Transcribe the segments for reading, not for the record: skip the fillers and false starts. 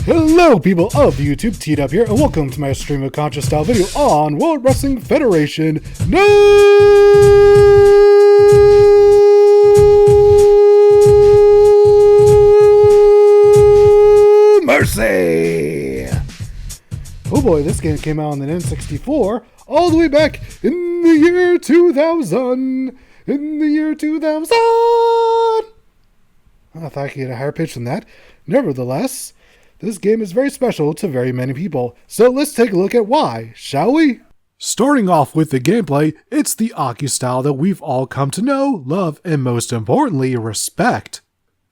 Hello people of YouTube, TWK here, and welcome to my stream of conscious style video on World Wrestling Federation No Mercy! Oh boy, this game came out on the N64 all the way back in the year 2000. In the year 2000! I thought I could get a higher pitch than that. Nevertheless, this game is very special to very many people, so let's take a look at why, shall we? Starting off with the gameplay, it's the Aki style that we've all come to know, love, and most importantly, respect.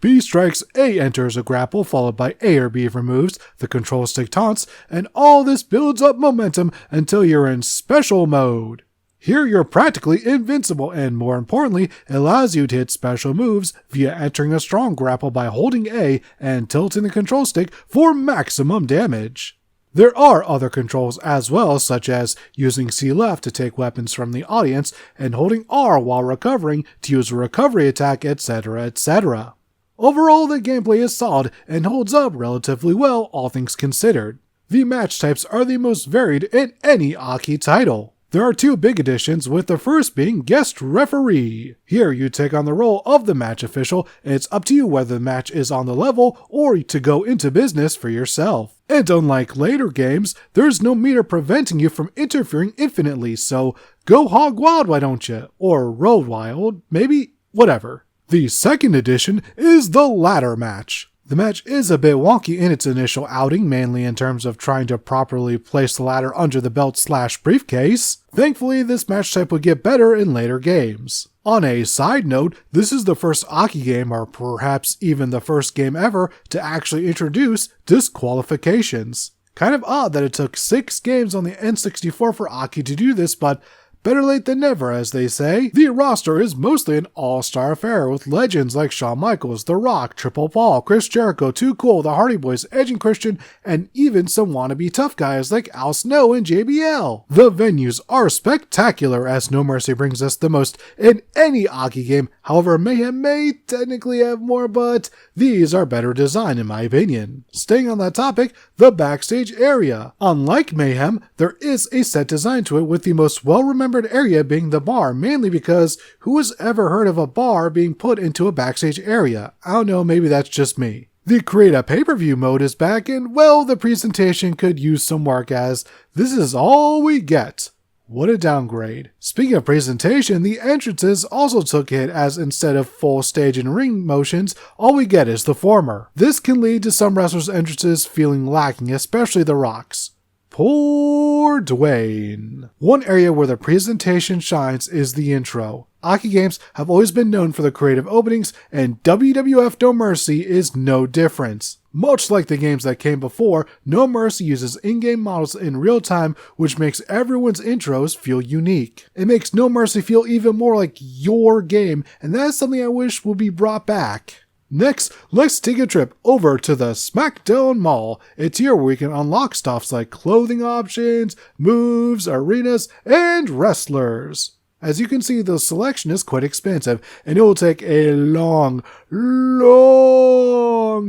B strikes, A enters a grapple, followed by A or B removes, the control stick taunts, and all this builds up momentum until you're in special mode. Here you're practically invincible, and more importantly, it allows you to hit special moves via entering a strong grapple by holding A and tilting the control stick for maximum damage. There are other controls as well, such as using C left to take weapons from the audience and holding R while recovering to use a recovery attack, etc, etc. Overall, the gameplay is solid and holds up relatively well, all things considered. The match types are the most varied in any Aki title. There are two big additions, with the first being guest referee. Here you take on the role of the match official, and it's up to you whether the match is on the level or to go into business for yourself. And unlike later games, there's no meter preventing you from interfering infinitely, so go hog wild, why don't you? Or road wild, maybe? Whatever. The second addition is the ladder match. The match is a bit wonky in its initial outing, mainly in terms of trying to properly place the ladder under the belt / briefcase. Thankfully, this match type would get better in later games. On a side note, this is the first Aki game, or perhaps even the first game ever, to actually introduce disqualifications. Kind of odd that it took 6 games on the N64 for Aki to do this, but better late than never, as they say. The roster is mostly an all-star affair, with legends like Shawn Michaels, The Rock, Triple Paul, Chris Jericho, Too Cool, The Hardy Boys, Edge and Christian, and even some wannabe tough guys like Al Snow and JBL. The venues are spectacular, as No Mercy brings us the most in any Aki game. However, Mayhem may technically have more, but these are better designed in my opinion. Staying on that topic, the backstage area. Unlike Mayhem, there is a set design to it, with the most well-remembered area being the bar, mainly because who has ever heard of a bar being put into a backstage area? I don't know, maybe that's just me. The create a pay-per-view mode is back, and well, the presentation could use some work, as this is all we get. What a downgrade. Speaking of presentation, the entrances also took a hit, as instead of full stage and ring motions, all we get is the former. This can lead to some wrestlers' entrances feeling lacking, especially The Rock's. Poor Dwayne. One area where the presentation shines is the intro. Aki games have always been known for the creative openings, and WWF No Mercy is no different. Much like the games that came before, No Mercy uses in-game models in real time, which makes everyone's intros feel unique. It makes No Mercy feel even more like your game, and that's something I wish would be brought back. Next, let's take a trip over to the SmackDown Mall. It's here where we can unlock stuffs like clothing options, moves, arenas, and wrestlers. As you can see, the selection is quite expansive, and it will take a long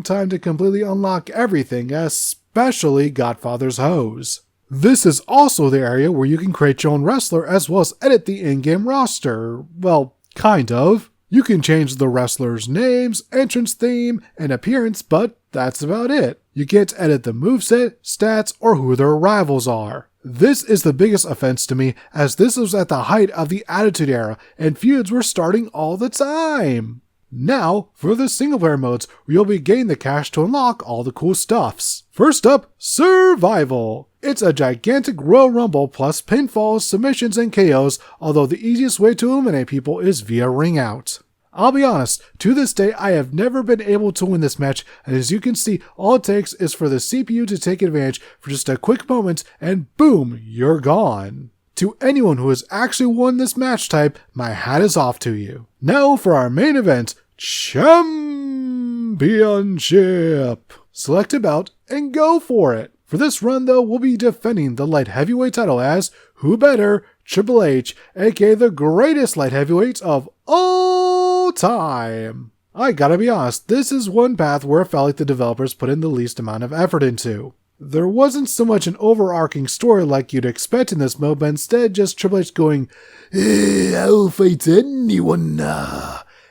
time to completely unlock everything, especially Godfather's hose. This is also the area where you can create your own wrestler as well as edit the in-game roster. Well, kind of. You can change the wrestlers' names, entrance theme, and appearance, but that's about it. You can't edit the moveset, stats, or who their rivals are. This is the biggest offense to me, as this was at the height of the Attitude Era, and feuds were starting all the time. Now, for the single-player modes, where you'll be getting the cash to unlock all the cool stuffs. First up, Survival. It's a gigantic Royal Rumble plus pinfalls, submissions, and KOs, although the easiest way to eliminate people is via ring out. I'll be honest, to this day I have never been able to win this match, and as you can see, all it takes is for the CPU to take advantage for just a quick moment, and boom, you're gone. To anyone who has actually won this match type, my hat is off to you. Now for our main event, Championship. Select a bout and go for it. For this run though, we'll be defending the light heavyweight title as, who better, Triple H, aka the greatest light heavyweight of all time. I gotta be honest, this is one path where I felt like the developers put in the least amount of effort into. There wasn't so much an overarching story like you'd expect in this mode, but instead just Triple H going, I'll fight anyone,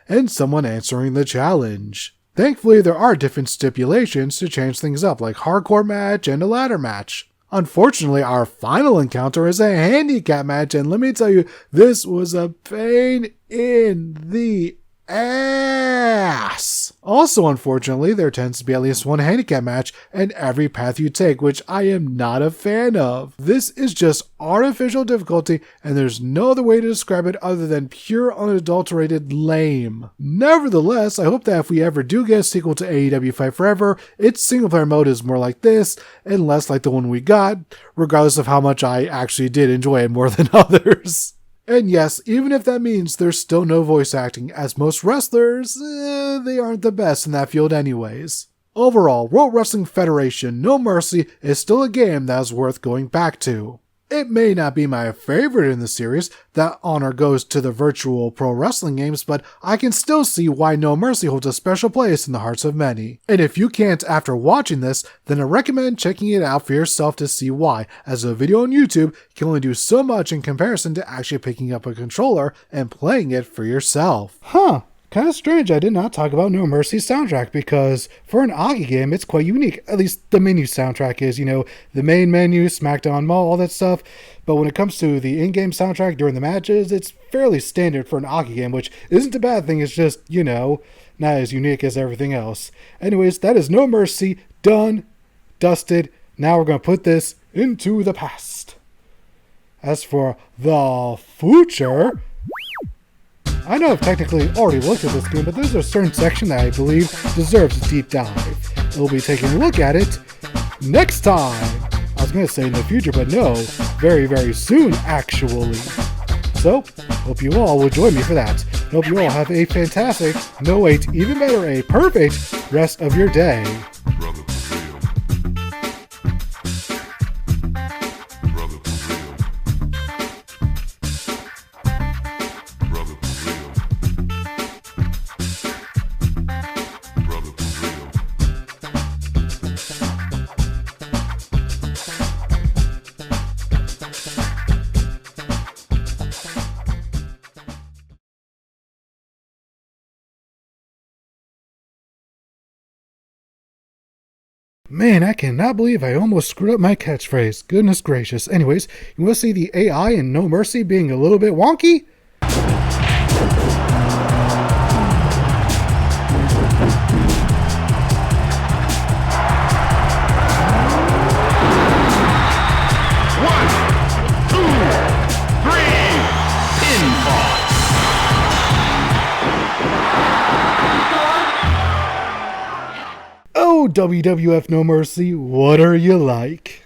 and someone answering the challenge. Thankfully, there are different stipulations to change things up, like hardcore match and a ladder match. Unfortunately, our final encounter is a handicap match, and let me tell you, this was a pain in the ass. Also, unfortunately, there tends to be at least one handicap match in every path you take, which I am not a fan of. This is just artificial difficulty, and there's no other way to describe it other than pure unadulterated lame. Nevertheless, I hope that if we ever do get a sequel to AEW Fight Forever, its single player mode is more like this and less like the one we got, regardless of how much I actually did enjoy it more than others. And yes, even if that means there's still no voice acting, as most wrestlers, they aren't the best in that field anyways. Overall, World Wrestling Federation No Mercy is still a game that is worth going back to. It may not be my favorite in the series, that honor goes to the virtual pro wrestling games, but I can still see why No Mercy holds a special place in the hearts of many. And if you can't after watching this, then I recommend checking it out for yourself to see why, as a video on YouTube can only do so much in comparison to actually picking up a controller and playing it for yourself. Kind of strange I did not talk about No Mercy's soundtrack, because for an Aki game, it's quite unique. At least the menu soundtrack is, the main menu, SmackDown Mall, all that stuff. But when it comes to the in-game soundtrack during the matches, it's fairly standard for an Aki game, which isn't a bad thing. It's just, not as unique as everything else. Anyways, that is No Mercy, done, dusted. Now we're going to put this into the past. As for the future, I know I've technically already looked at this game, but there's a certain section that I believe deserves a deep dive. We'll be taking a look at it next time. I was going to say in the future, but no, very, very soon, actually. So, hope you all will join me for that. Hope you all have a fantastic, no wait, even better, a perfect rest of your day. Man, I cannot believe I almost screwed up my catchphrase. Goodness gracious. Anyways, you want to see the AI in No Mercy being a little bit wonky? Oh, WWF No Mercy, what are you like?